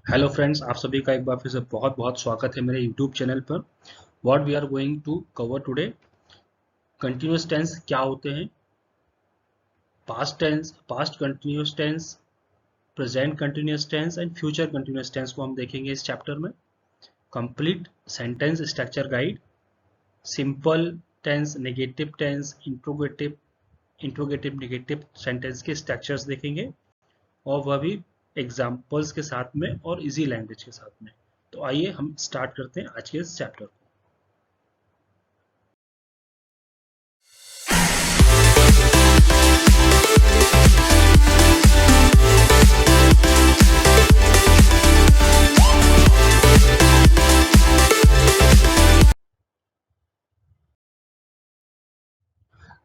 Hello friends, आप सभी का एक बार फिर से बहुत बहुत स्वागत है मेरे यूट्यूब चैनल पर। What we are going to cover today, continuous tense क्या होते हैं, past tense, past continuous tense, present continuous tense and future continuous tense को हम देखेंगे इस चैप्टर में। Complete sentence structure guide, simple tense, negative tense, interrogative negative sentence के structures देखेंगे, और वह भी एग्जाम्पल्स के साथ में और इजी लैंग्वेज के साथ में। तो आइए हम स्टार्ट करते हैं आज के इस चैप्टर को।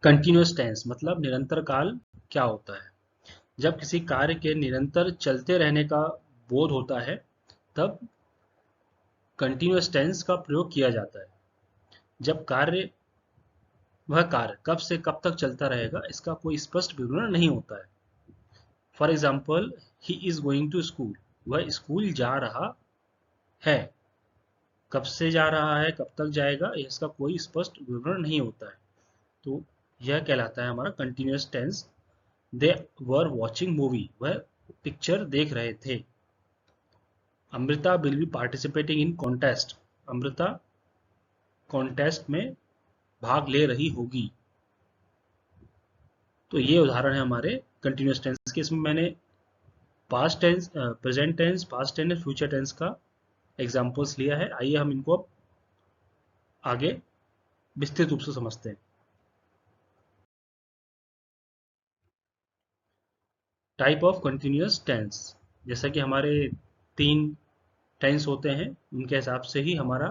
कंटिन्यूस टेंस मतलब निरंतर काल क्या होता है। जब किसी कार्य के निरंतर चलते रहने का बोध होता है तब कंटिन्यूस टेंस का प्रयोग किया जाता है। जब वह कार्य कब से कब तक चलता रहेगा इसका कोई स्पष्ट विवरण नहीं होता है। For example, he is going to school, वह स्कूल जा रहा है। कब से जा रहा है, कब तक जाएगा, इसका कोई स्पष्ट विवरण नहीं होता है। तो यह कहलाता है हमारा continuous tense. They were watching movie, वह पिक्चर देख रहे थे। Amrita will be participating in contest, Amrita contest में भाग ले रही होगी। तो ये उदाहरण है हमारे कंटिन्यूस टेंस के। इसमें मैंने past tense, present tense, past tense, future tense का एग्जांपल्स लिया है। आइए हम इनको अब आगे विस्तृत रूप से समझते हैं। टाइप ऑफ कंटिन्यूस टेंस, जैसा कि हमारे 3 टेंस होते हैं उनके हिसाब से ही हमारा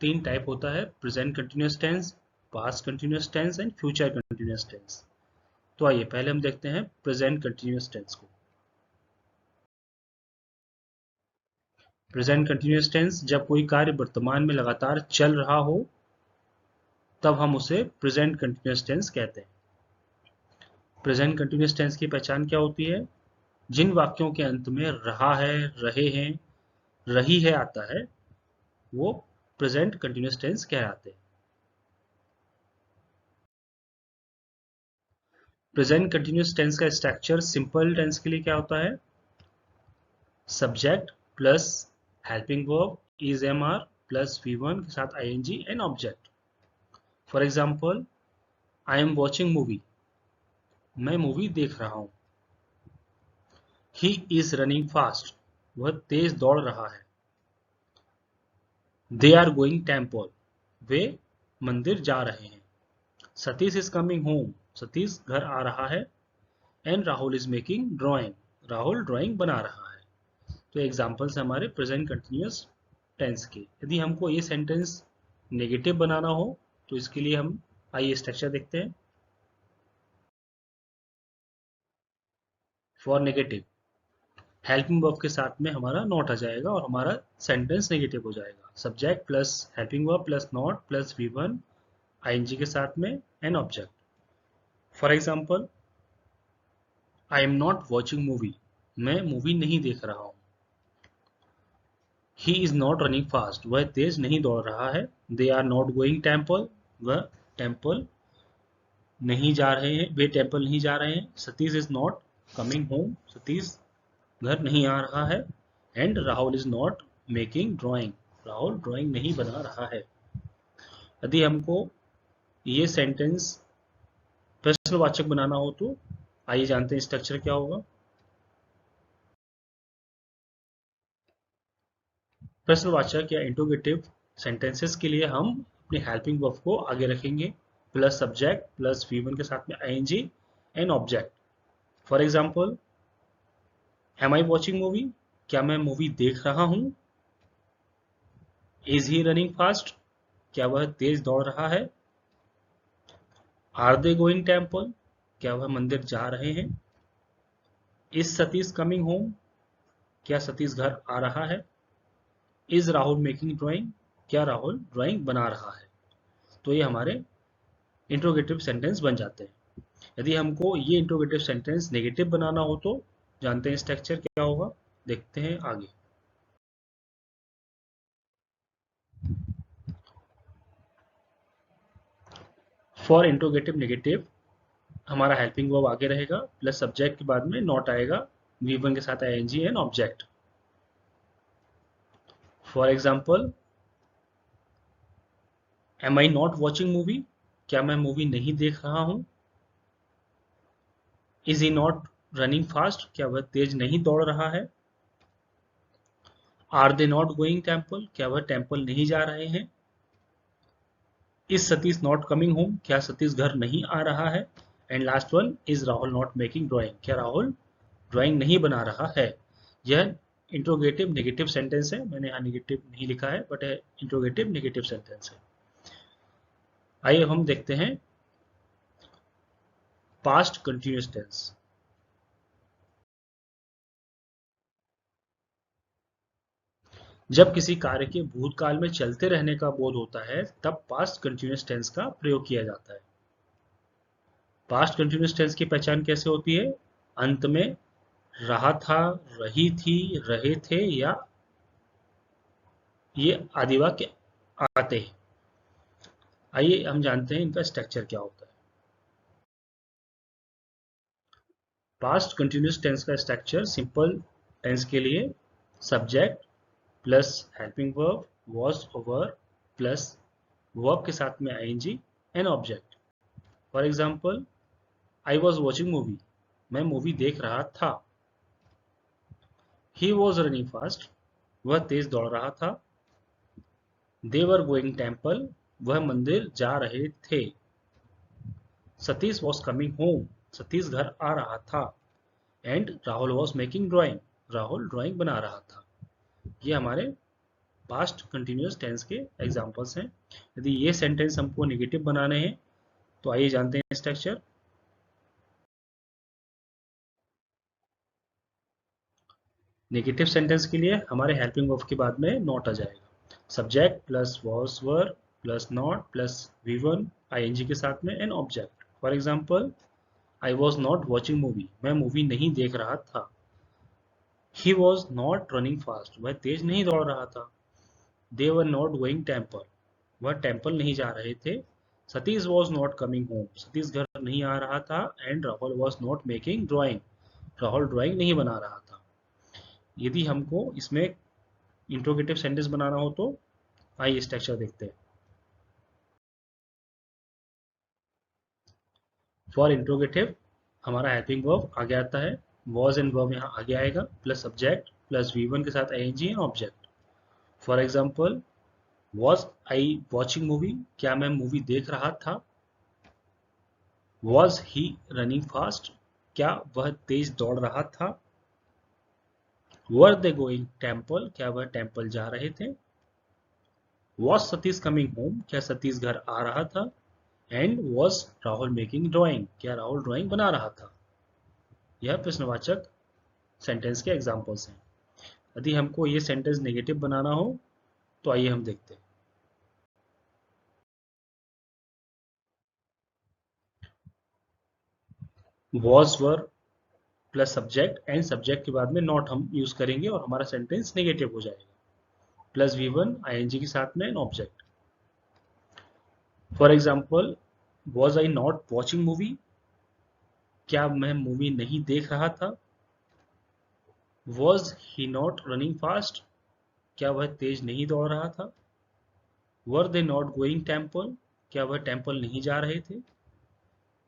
3 टाइप होता है: present continuous tense, past continuous tense and future continuous tense. तो आइए पहले हम देखते हैं प्रेजेंट कंटिन्यूस टेंस को। प्रेजेंट कंटिन्यूस टेंस, जब कोई कार्य वर्तमान में लगातार चल रहा हो तब हम उसे प्रेजेंट कंटिन्यूस टेंस कहते हैं। प्रेजेंट कंटिन्यूस टेंस की पहचान क्या होती है? जिन वाक्यों के अंत में रहा है, रहे हैं, रही है आता है वो प्रेजेंट कंटिन्यूस टेंस कहलाते हैं। प्रेजेंट कंटिन्यूस टेंस का स्ट्रक्चर सिंपल टेंस के लिए क्या होता है? Subject plus helping verb is am are plus V1 के साथ ING and object. For example, I am watching movie, मैं मूवी देख रहा हूं। ही इज रनिंग फास्ट, वह तेज दौड़ रहा है। दे आर गोइंग टेम्पल, वे मंदिर जा रहे हैं। Satish is coming home, Satish घर आ रहा है। And Rahul is making drawing, Rahul drawing बना रहा है। तो एग्जाम्पल्स हमारे प्रेजेंट कंटिन्यूस टेंस के। यदि हमको ये सेंटेंस नेगेटिव बनाना हो तो इसके लिए हम आइए स्ट्रक्चर देखते हैं। फॉर नेगेटिव, हेल्पिंग वर्ब के साथ में हमारा नॉट आ जाएगा और हमारा सेंटेंस नेगेटिव हो जाएगा। Subject plus helping verb plus not plus V1 ING के साथ में an object. For example, I am not watching movie, मैं मूवी नहीं देख रहा हूं। He is not running fast, वह तेज नहीं दौड़ रहा है। They are not going temple, वह टेम्पल नहीं जा रहे हैं, वे टेम्पल नहीं जा रहे हैं। Satish is not coming home, Satish घर नहीं आ रहा है। And Rahul is not making drawing, Rahul drawing नहीं बना रहा है। यदि हमको ये सेंटेंस प्रश्नवाचक बनाना हो तो आइए जानते हैं स्ट्रक्चर क्या होगा। प्रश्नवाचक या इंट्रोगेटिव सेंटेंसेस के लिए हम अपने हेल्पिंग वर्ब को आगे रखेंगे प्लस सब्जेक्ट प्लस V1 के साथ में ING and object. For example, am I watching movie, क्या मैं मूवी देख रहा हूं। इज ही रनिंग फास्ट, क्या वह तेज दौड़ रहा है। आर दे गोइंग टेम्पल, क्या वह मंदिर जा रहे हैं। इज सतीश कमिंग होम, क्या सतीश घर आ रहा है। इज राहुल मेकिंग ड्राइंग, क्या राहुल ड्राइंग बना रहा है। तो ये हमारे इंट्रोगेटिव सेंटेंस बन जाते हैं। यदि हमको ये इंट्रोगेटिव सेंटेंस नेगेटिव बनाना हो तो जानते हैं स्ट्रक्चर क्या होगा, देखते हैं आगे। फॉर इंट्रोगेटिव नेगेटिव हमारा हेल्पिंग वर्ब आगे रहेगा प्लस सब्जेक्ट के बाद में नॉट आएगा, V1 के साथ ing and object. For example, am I not watching movie, क्या मैं मूवी नहीं देख रहा हूं। Is he not running fast, क्या वह तेज नहीं दौड़ रहा है। Are they not going temple, क्या वह टेम्पल नहीं जा रहे हैं। Is Satish not coming home, क्या सतीश घर नहीं आ रहा है। And last one, is Rahul not making drawing, क्या राहुल ड्राइंग नहीं बना रहा है। यह इंट्रोगेटिव नेगेटिव सेंटेंस है, मैंने यहाँ नेगेटिव नहीं लिखा है बट इंट्रोगेटिव नेगेटिव सेंटेंस है। आइए हम देखते हैं पास्ट कंटिन्यूअस टेंस। जब किसी कार्य के भूतकाल में चलते रहने का बोध होता है तब पास्ट कंटिन्यूअस टेंस का प्रयोग किया जाता है। पास्ट कंटिन्यूअस टेंस की पहचान कैसे होती है? अंत में रहा था, रही थी, रहे थे या ये आदि वाक्य आते हैं। आइए हम जानते हैं इनका स्ट्रक्चर क्या होता है। पास्ट कंटिन्यूअस टेंस का स्ट्रक्चर सिंपल टेंस के लिए subject plus helping verb was or were plus verb के साथ में I N G and object. For example, I was watching movie, मैं मूवी देख रहा था। ही वॉज रनिंग फास्ट, वह तेज दौड़ रहा था। दे वर गोइंग टेम्पल, वह मंदिर जा रहे थे। Satish was coming home, Satish घर आ रहा था। And Rahul was making drawing, Rahul drawing बना रहा था। ये हमारे पास्ट कंटिन्यूअस टेंस के एग्जाम्पल्स हैं। यदि ये सेंटेंस हमको नेगेटिव बनाने हैं तो आइए जानते हैं स्ट्रक्चर। नेगेटिव सेंटेंस के लिए हमारे हेल्पिंग वर्ब के बाद में नॉट आ जाएगा। Subject plus was were plus not plus V1 I N G के साथ में an object. For example, I was not watching movie, मैं मूवी नहीं देख रहा था। He was not running fast, वह तेज नहीं दौड़ रहा था। They were not going temple, वह टेम्पल नहीं जा रहे थे। Satish was not coming home, Satish घर नहीं आ रहा था। And Rahul was not making drawing, Rahul drawing नहीं बना रहा था। यदि हमको इसमें इंट्रोगेटिव सेंटेंस बनाना हो तो आइए स्ट्रक्चर देखते हैं। फॉर इंट्रोगेटिव हमारा हेल्पिंग वर्ब आगे आता है, वॉज एंड वर्ब यहाँ आगे आएगा प्लस सब्जेक्ट प्लस V1 के साथ I N G and object. For example, was I watching movie, क्या मैं मूवी देख रहा था। वॉज ही रनिंग फास्ट, क्या वह तेज दौड़ रहा था। वर दे गोइंग टेम्पल, क्या वह टेम्पल जा रहे थे। वॉज सतीश कमिंग होम, क्या सतीश घर आ रहा था। And was Rahul making drawing, क्या राहुल ड्राइंग बना रहा था। यह प्रश्नवाचक सेंटेंस के एग्जाम्पल्स हैं। यदि हमको ये सेंटेंस नेगेटिव बनाना हो तो आइए हम देखते हैं। Was were plus subject and subject के बाद में नॉट हम यूज करेंगे और हमारा सेंटेंस नेगेटिव हो जाएगा प्लस V1 आईएनजी के साथ में an object. For example, was I not watching movie, क्या मैं मूवी नहीं देख रहा था। Was he not running fast, क्या वह तेज नहीं दौड़ रहा था। वर दे नॉट गोइंग टेम्पल, क्या वह टेम्पल नहीं जा रहे थे।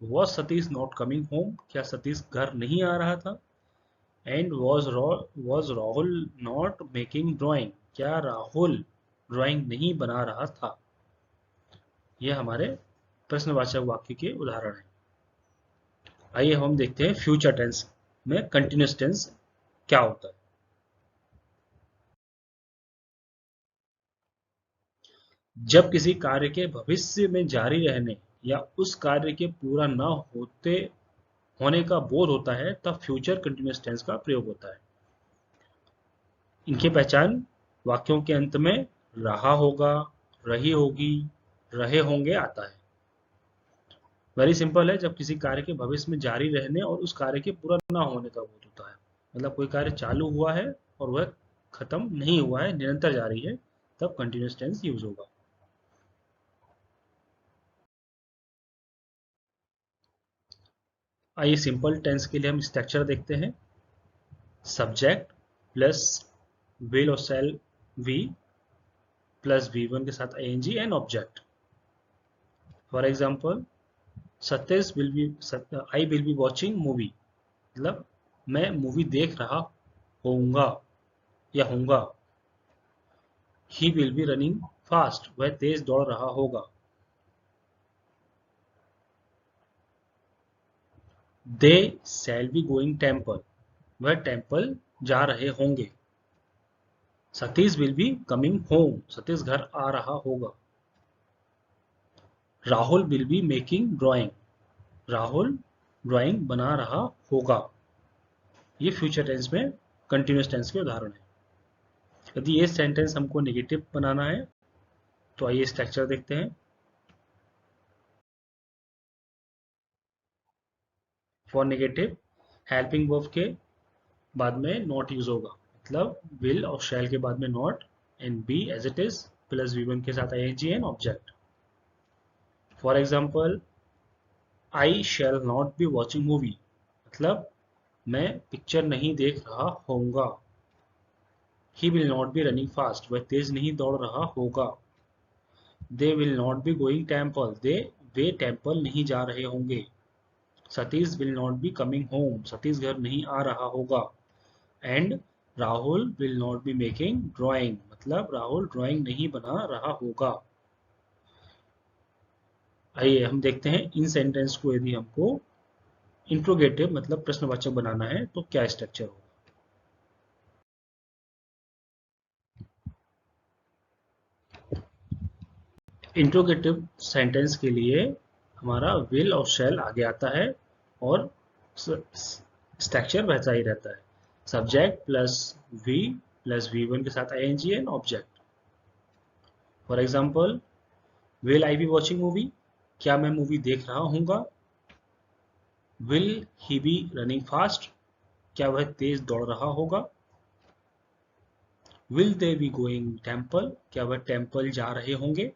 Was Satish not coming home, क्या सतीश घर नहीं आ रहा था। And was Rahul not making drawing, क्या राहुल ड्राइंग नहीं बना रहा था। यह हमारे प्रश्नवाचक वाक्य के उदाहरण हैं। आइए हम देखते हैं फ्यूचर टेंस में कंटिन्यूअस टेंस क्या होता है। जब किसी कार्य के भविष्य में जारी रहने या उस कार्य के पूरा न होते होने का बोध होता है तब फ्यूचर कंटिन्यूअस टेंस का प्रयोग होता है। इनकी पहचान वाक्यों के अंत में रहा होगा, रही होगी, रहे होंगे आता है। वेरी सिंपल है, जब किसी कार्य के भविष्य में जारी रहने और उस कार्य के पूरा ना होने का बोध होता है। मतलब कोई कार्य चालू हुआ है और वह खत्म नहीं हुआ है, निरंतर जारी है, तब कंटिन्यूस टेंस यूज होगा। आइए सिंपल टेंस के लिए हम स्ट्रक्चर देखते हैं। सब्जेक्ट प्लस विल और शैल वी प्लस V1 के साथ ing and object. For example Satish will be I will be watching movie, मतलब मैं मूवी देख रहा होऊंगा या होऊंगा। He will be running fast, वह तेज दौड़ रहा होगा। They shall be going temple, वह टेम्पल जा रहे होंगे। Satish will be coming home, Satish घर आ रहा होगा। Rahul will be making drawing, Rahul drawing बना रहा होगा। ये फ्यूचर टेंस में कंटिन्यूस टेंस के उदाहरण है। यदि ये सेंटेंस हमको नेगेटिव बनाना है तो आइए स्ट्रक्चर देखते हैं। फॉर नेगेटिव हेल्पिंग वर्ब के बाद में नॉट यूज होगा, मतलब विल और शैल के बाद में not and be as it is plus V1 के साथ ing and object. For example I shall not be watching movie, मतलब मैं पिक्चर नहीं देख रहा होऊंगा। He will not be running fast, वह तेज नहीं दौड़ रहा होगा। They will not be going temple, वे टेम्पल नहीं जा रहे होंगे। Satish will not be coming home, Satish घर नहीं आ रहा होगा। And Rahul will not be making drawing, मतलब राहुल ड्राइंग नहीं बना रहा होगा। आइए हम देखते हैं इन सेंटेंस को यदि हमको इंट्रोगेटिव मतलब प्रश्नवाचक बनाना है तो क्या स्ट्रक्चर होगा। इंट्रोगेटिव सेंटेंस के लिए हमारा विल और शैल आगे आता है और स्ट्रक्चर वैसा ही रहता है। Subject plus we plus V1 के साथ ing and object. For example will I be watching movie, क्या मैं मूवी देख रहा हूँगा। Will he be running fast, क्या वह तेज दौड़ रहा होगा। Will they be going temple, क्या वह टेम्पल जा रहे होंगे।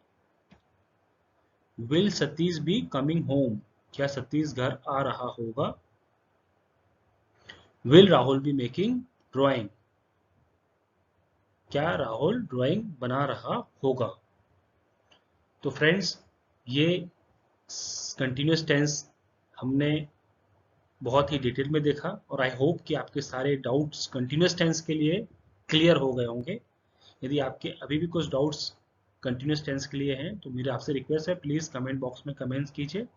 Will Satish be coming home, क्या सतीश घर आ रहा होगा। Will Rahul be making drawing, क्या राहुल ड्राइंग बना रहा होगा। तो फ्रेंड्स ये कंटिन्यूस टेंस हमने बहुत ही डिटेल में देखा और आई होप कि आपके सारे डाउट्स कंटिन्यूस टेंस के लिए क्लियर हो गए होंगे। यदि आपके अभी भी कुछ डाउट्स कंटिन्यूस टेंस के लिए हैं तो मेरी आपसे रिक्वेस्ट है, प्लीज़ कमेंट बॉक्स में कमेंट्स कीजिए।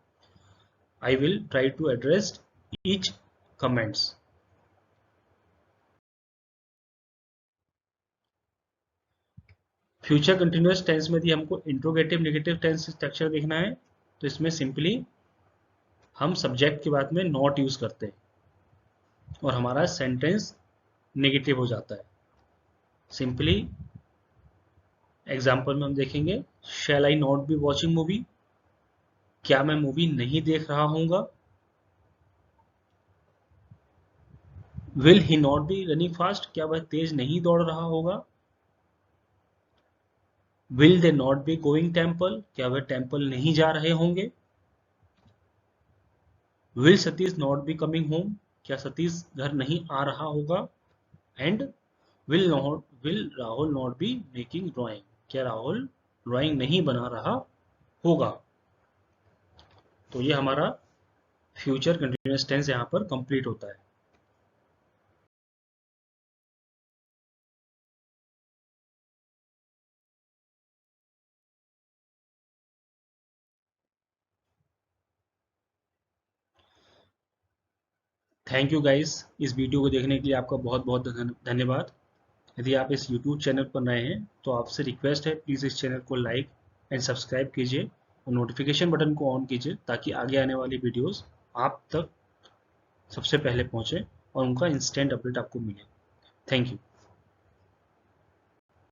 I will try to address each comments. Future continuous tense में यदि हमको इंट्रोगेटिव नेगेटिव टेंस स्ट्रक्चर देखना है तो इसमें सिंपली हम सब्जेक्ट के बाद में नॉट यूज करते हैं और हमारा सेंटेंस नेगेटिव हो जाता है। सिंपली एग्जाम्पल में हम देखेंगे shall I not be watching movie, क्या मैं मूवी नहीं देख रहा हूँगा। Will he not be running fast, क्या वह तेज नहीं दौड़ रहा होगा। Will they not be going temple, क्या वह टेम्पल नहीं जा रहे होंगे। Will Satish not be coming home, क्या सतीश घर नहीं आ रहा होगा। And will Rahul not be making drawing, क्या राहुल ड्राइंग नहीं बना रहा होगा। तो ये हमारा फ्यूचर कंटिन्यूअस टेंस यहाँ पर कंप्लीट होता है। थैंक यू गाइस, इस वीडियो को देखने के लिए आपका बहुत बहुत धन्यवाद। यदि आप इस यूट्यूब चैनल पर नए हैं तो आपसे रिक्वेस्ट है, प्लीज़ इस चैनल को लाइक एंड सब्सक्राइब कीजिए और नोटिफिकेशन बटन को ऑन कीजिए ताकि आगे आने वाली वीडियोस आप तक सबसे पहले पहुंचे और उनका इंस्टेंट अपडेट आपको मिले। Thank you.